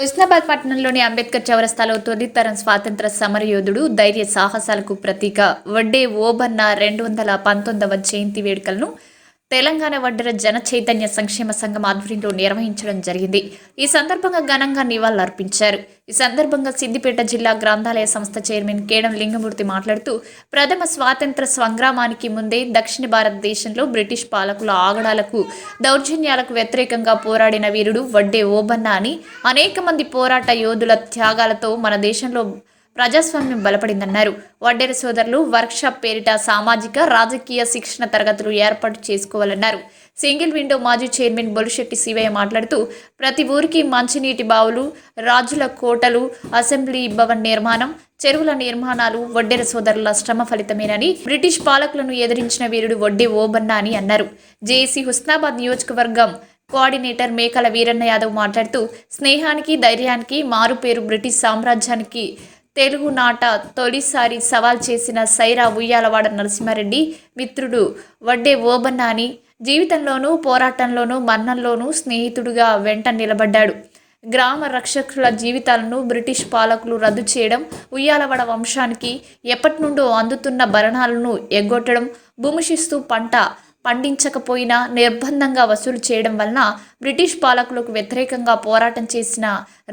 హుస్నాబాద్ పట్టణంలోని అంబేద్కర్ చౌరస్తాలో తొలితరం స్వాతంత్ర సమరయోధుడు ధైర్య సాహసాలకు ప్రతీక వడ్డే ఓబన్న 219వ జయంతి వేడుకలను తెలంగాణ వడ్డెర జన చైతన్య సంక్షేమ సంఘం ఆధ్వర్యంలో నిర్వహించడం జరిగింది. ఈ సందర్భంగా ఘనంగా నివాళులర్పించారు. ఈ సందర్భంగా సిద్దిపేట జిల్లా గ్రంథాలయ సంస్థ చైర్మన్ కేడం లింగమూర్తి మాట్లాడుతూ ప్రథమ స్వాతంత్ర సంగ్రామానికి ముందే దక్షిణ భారతదేశంలో బ్రిటిష్ పాలకుల ఆగడాలకు దౌర్జన్యాలకు వ్యతిరేకంగా పోరాడిన వీరుడు వడ్డే ఓబన్న అని అనేక మంది పోరాట యోధుల త్యాగాలతో మన దేశంలో ప్రజాస్వామ్యం బలపడిందన్నారు. వడ్డెర సోదరులు వర్క్షాప్ పేరిట సామాజిక రాజకీయ శిక్షణ తరగతులు ఏర్పాటు చేసుకోవాలన్నారు. సింగిల్ విండో మాజీ చైర్మన్ బొలిశెట్టి శివయ్య మాట్లాడుతూ ప్రతి ఊరికి మంచినీటి బావులు, రాజుల కోటలు, అసెంబ్లీ భవన్ నిర్మాణం, చెరువుల నిర్మాణాలు వడ్డెర సోదరుల శ్రమ ఫలితమేనని, బ్రిటిష్ పాలకులను ఎదిరించిన వీరుడు వడ్డే ఓబన్న అని అన్నారు. జేఏసీ హుస్నాబాద్ నియోజకవర్గం కోఆర్డినేటర్ మేకల వీరన్న యాదవ్ మాట్లాడుతూ స్నేహానికి ధైర్యానికి మారుపేరు బ్రిటిష్ సామ్రాజ్యానికి తెలుగునాట తొలిసారి సవాల్ చేసిన సైరా ఉయ్యాలవాడ నరసింహారెడ్డి మిత్రుడు వడ్డే ఓబన్న అని, జీవితంలోనూ పోరాటంలోనూ మరణంలోనూ స్నేహితుడుగా వెంట నిలబడ్డాడు. గ్రామ రక్షకుల జీవితాలను బ్రిటిష్ పాలకులు రద్దు చేయడం, ఉయ్యాలవాడ వంశానికి ఎప్పటి నుండో అందుతున్న భరణాలను ఎగ్గొట్టడం, భూమిశిస్తూ పంట పండించకపోయినా నిర్బంధంగా వసూలు చేయడం వలన బ్రిటిష్ పాలకులకు వ్యతిరేకంగా పోరాటం చేసిన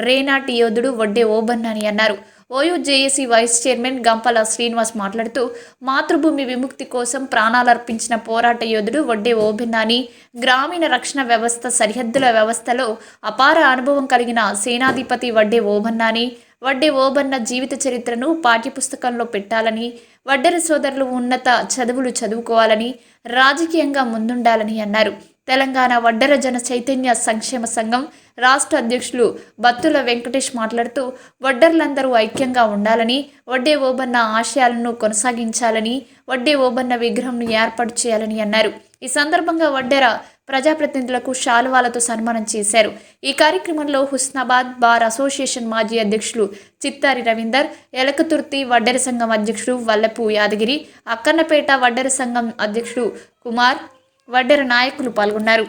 రేనాటి యోధుడు వడ్డే ఓబన్న అని అన్నారు. OU JAC vice chairman Gampala Srinivas మాట్లాడుతూ మాతృభూమి విముక్తి కోసం ప్రాణాలర్పించిన పోరాట యోధుడు వడ్డే ఓబన్న అని, గ్రామీణ రక్షణ వ్యవస్థ సరిహద్దుల వ్యవస్థలో అపార అనుభవం కలిగిన సేనాధిపతి వడ్డే ఓబన్న అని, వడ్డే ఓబన్న జీవిత చరిత్రను పాఠ్యపుస్తకంలో పెట్టాలని, వడ్డెర సోదరులు ఉన్నత చదువులు చదువుకోవాలని, రాజకీయంగా ముందుండాలని అన్నారు. తెలంగాణ వడ్డెర జన చైతన్య సంక్షేమ సంఘం రాష్ట్ర అధ్యక్షులు బత్తుల వెంకటేష్ మాట్లాడుతూ వడ్డర్లందరూ ఐక్యంగా ఉండాలని, వడ్డే ఓబన్న ఆశయాలను కొనసాగించాలని, వడ్డే ఓబన్న విగ్రహంను ఏర్పాటు చేయాలని అన్నారు. ఈ సందర్భంగా వడ్డెర ప్రజాప్రతినిధులకు శాలువాలతో సన్మానం చేశారు. ఈ కార్యక్రమంలో హుస్నాబాద్ బార్ అసోసియేషన్ మాజీ అధ్యక్షులు చిత్తారి రవీందర్, ఎలకతుర్తి వడ్డెర సంఘం అధ్యక్షుడు వల్లపు యాదగిరి, అక్కన్నపేట వడ్డెర సంఘం అధ్యక్షుడు కుమార్, వడ్డెర నాయకులు పాల్గొన్నారు.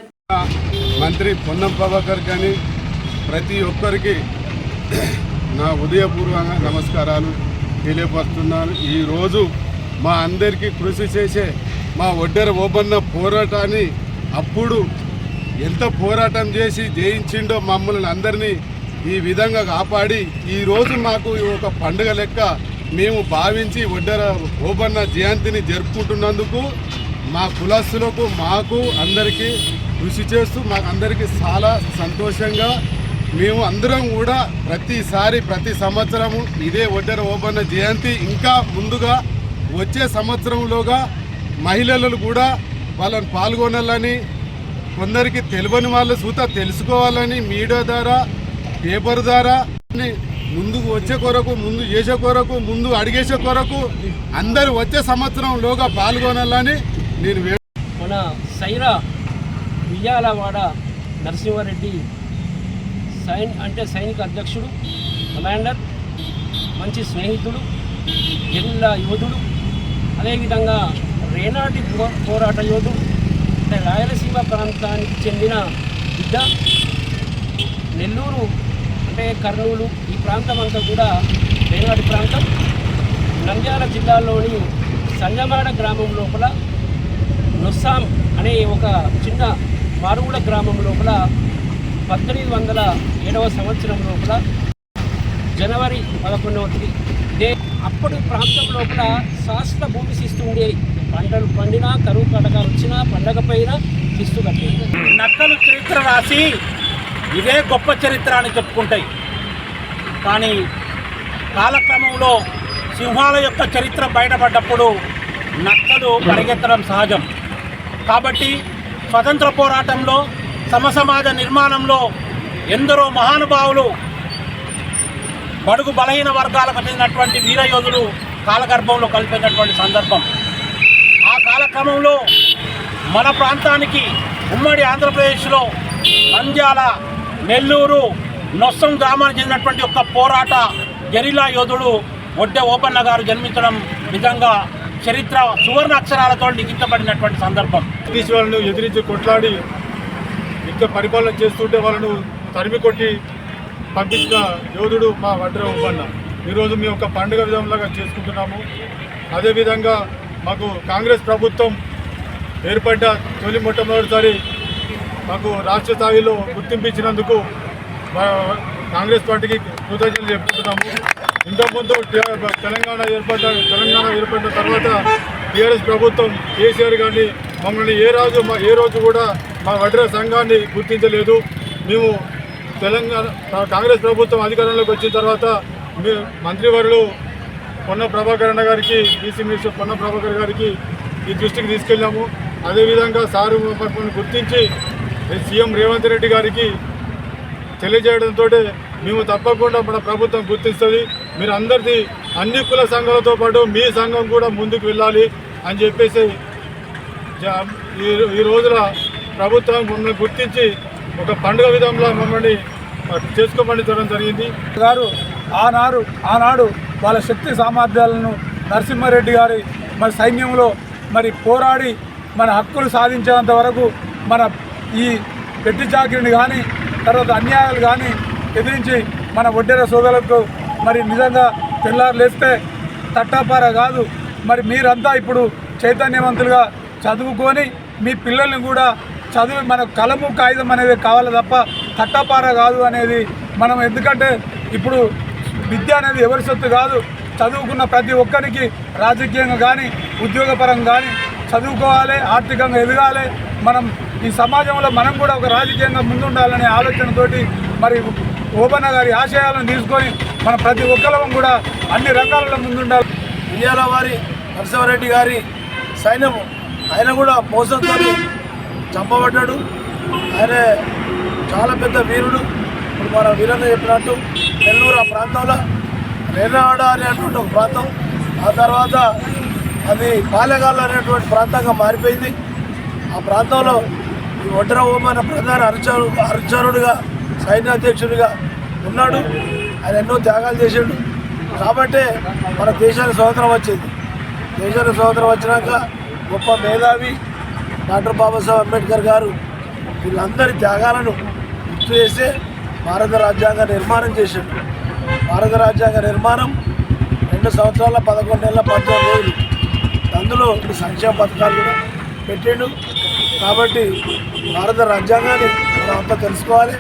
మంత్రి పొన్నం ప్రభాకర్ కానీ ప్రతి ఒక్కరికి నా ఉదయపూర్వకంగా నమస్కారాలు తెలియపరుస్తున్నాను. ఈరోజు మా అందరికీ కృషి చేసే మా వడ్డెర ఓబన్న పోరాటాన్ని అప్పుడు ఎంత పోరాటం చేసి జయించిండో మమ్మల్ని అందరినీ ఈ విధంగా కాపాడి ఈరోజు మాకు ఒక పండుగ లెక్క మేము భావించి వడ్డెర ఓబన్న జయంతిని జరుపుకుంటున్నందుకు మా కులస్తులకు మాకు అందరికీ కృషి చేస్తూ మాకు అందరికీ చాలా సంతోషంగా మేము అందరం కూడా ప్రతి సంవత్సరము ఇదే వడ్డెర ఓబన్న జయంతి ఇంకా ముందుగా వచ్చే సంవత్సరంలోగా మహిళలు కూడా వాళ్ళని పాల్గొనాలని, కొందరికి తెలియని వాళ్ళు సూత తెలుసుకోవాలని మీడియా ద్వారా పేపర్ ద్వారా ముందుకు వచ్చే కొరకు, ముందు చేసే కొరకు, ముందు అడిగేసే కొరకు అందరూ వచ్చే సంవత్సరంలోగా పాల్గొనాలని నేను మన సైరా ఉయ్యాలవాడ నరసింహారెడ్డి సైనిక అధ్యక్షుడు, కమాండర్, మంచి స్నేహితుడు, జిల్లా యోధుడు, అదేవిధంగా రేనాటి పోరాట యోధుడు, అంటే రాయలసీమ ప్రాంతానికి చెందిన బిడ్డ. నెల్లూరు అంటే కర్నూలు ఈ ప్రాంతం అంతా కూడా రేనాటి ప్రాంతం. నంద్యాల జిల్లాలోని సంగమాడ గ్రామం లోపల నొస్సాం అనే ఒక చిన్న మారుమూల గ్రామం లోపల 1807వ సంవత్సరం లోపల జనవరి 11వ తేదీ అప్పటి ప్రాంతం లోపల శాస్త్ర భూమి శిస్తు ఉండేది. పంటలు పండినా, కరువు కటకాలు వచ్చినా, పండగ పైన శిస్తు కట్టేది. నక్కలు చరిత్ర రాసి ఇదే గొప్ప చరిత్ర అని చెప్పుకుంటాయి. కానీ కాలక్రమంలో సింహాల యొక్క చరిత్ర బయటపడ్డప్పుడు నక్కలు పరిగెత్తడం సహజం. కాబట్టి స్వతంత్ర పోరాటంలో, సమసమాజ నిర్మాణంలో ఎందరో మహానుభావులు, బడుగు బలహీన వర్గాలకు చెందినటువంటి వీరయోధులు కాలగర్భంలో కలిపినటువంటి సందర్భం. ఆ కాలక్రమంలో మన ప్రాంతానికి ఉమ్మడి ఆంధ్రప్రదేశ్లో నంద్యాల, నెల్లూరు, నొస్సం గ్రామానికి చెందినటువంటి ఒక పోరాట గెరిలా యోధుడు వడ్డే ఓబన్న గారు జన్మించడం నిజంగా చరిత్ర సువర్ణ అక్షరాలతో లిఖించబడినటువంటి సందర్భం. బ్రిటిష్ వాళ్ళను ఎదిరించి కొట్లాడి ఇంకా పరిపాలన చేస్తుంటే వాళ్ళను తరిమి కొట్టి పంపించిన యోధుడు మా వడ్ర ఓబన్న. ఈరోజు మేము ఒక పండుగ విధంలాగా చేసుకుంటున్నాము. అదేవిధంగా మాకు కాంగ్రెస్ ప్రభుత్వం ఏర్పడ్డ తొలి మొట్టమొదటిసారి మాకు రాష్ట్ర స్థాయిలో గుర్తింపించినందుకు కాంగ్రెస్ పార్టీకి కృతజ్ఞతలు చెప్పుకుంటున్నాము. ఇంతకుముందు తెలంగాణ ఏర్పడిన తర్వాత టీఆర్ఎస్ ప్రభుత్వం కేసీఆర్ గారిని మమ్మల్ని ఏ రోజు కూడా మా వడ్ర సంఘాన్ని గుర్తించలేదు. మేము కాంగ్రెస్ ప్రభుత్వం అధికారంలోకి వచ్చిన తర్వాత మంత్రివర్యులు పొన్న ప్రభాకర్ అన్న గారికి, బీసీ మినిస్టర్ పొన్న ప్రభాకర్ గారికి ఈ దృష్టికి తీసుకెళ్ళాము. అదేవిధంగా సారు మమ్మల్ని గుర్తించి సీఎం రేవంత్ రెడ్డి గారికి తెలియజేయడంతో మేము తప్పకుండా మన ప్రభుత్వం గుర్తిస్తుంది, మీరు అందరిది అన్ని కుల సంఘాలతో పాటు మీ సంఘం కూడా ముందుకు వెళ్ళాలి అని చెప్పేసి ఈ రోజున ప్రభుత్వం మమ్మల్ని గుర్తించి ఒక పండుగ విధంలో మమ్మల్ని చేసుకోమని చెప్పడం జరిగింది. గారు ఆనాడు వాళ్ళ శక్తి సామర్థ్యాలను నరసింహారెడ్డి గారి మరి సైన్యంలో మరి పోరాడి మన హక్కులు సాధించేంత వరకు మన ఈ పెట్టి చాకిరిని కానీ తర్వాత అన్యాయాలు కానీ ఎదిరించి మన ఒడ్డెర సోదరులకు మరి నిజంగా తెల్లారు లేస్తే తట్టాపార కాదు. మరి మీరంతా ఇప్పుడు చైతన్యవంతులుగా చదువుకొని మీ పిల్లల్ని కూడా చదువు మన కలము కాగితం అనేది కావాలి తప్ప తట్టపార కాదు అనేది మనం. ఎందుకంటే ఇప్పుడు విద్య అనేది ఎవరి సొత్తు కాదు. చదువుకున్న ప్రతి ఒక్కరికి రాజకీయంగా కానీ ఉద్యోగపరంగా కానీ చదువుకోవాలి, ఆర్థికంగా ఎదగాలి. మనం ఈ సమాజంలో మనం కూడా ఒక రాజకీయంగా ముందుండాలనే ఆలోచనతోటి మరి ఓబన్న గారి ఆశయాలను తీసుకొని మన ప్రతి ఒక్కరం కూడా అన్ని రంగాలలో ముందుండాలి. ఇయ్యాల వారి నరసింహారెడ్డి గారి సైన్యము ఆయన కూడా మోసంతో చంపబడ్డాడు. ఆయన చాలా పెద్ద వీరుడు. ఇప్పుడు మన వీరంగా చెప్పినట్టు నెల్లూరు ఆ ప్రాంతంలో రేనావాడ అనేటువంటి ఒక ప్రాంతం, ఆ తర్వాత అది పాలెగాళ్ళు అనేటువంటి ప్రాంతంగా మారిపోయింది. ఆ ప్రాంతంలో ఈ ఒడ్ర ఓబన్న ప్రధాన అనుచరుడుగా సైన్యాధ్యక్షుడిగా ఉన్నాడు. ఆయన ఎన్నో త్యాగాలు చేశాడు. కాబట్టే మన దేశానికి స్వాతంత్రం వచ్చింది. దేశానికి స్వాతంత్రం వచ్చినాక గొప్ప మేధావి డాక్టర్ బాబాసాహెబ్ అంబేద్కర్ గారు వీళ్ళందరి త్యాగాలను గుర్తు చేసే భారత రాజ్యాంగ నిర్మాణం చేశాడు. భారత రాజ్యాంగ నిర్మాణం 2 సంవత్సరాల 11 నెలల 14 రోజులు. అందులో సంక్షేమ పథకాలు కూడా పెట్టాడు. కాబట్టి భారత రాజ్యాంగాన్ని మనం అంతా తెలుసుకోవాలి.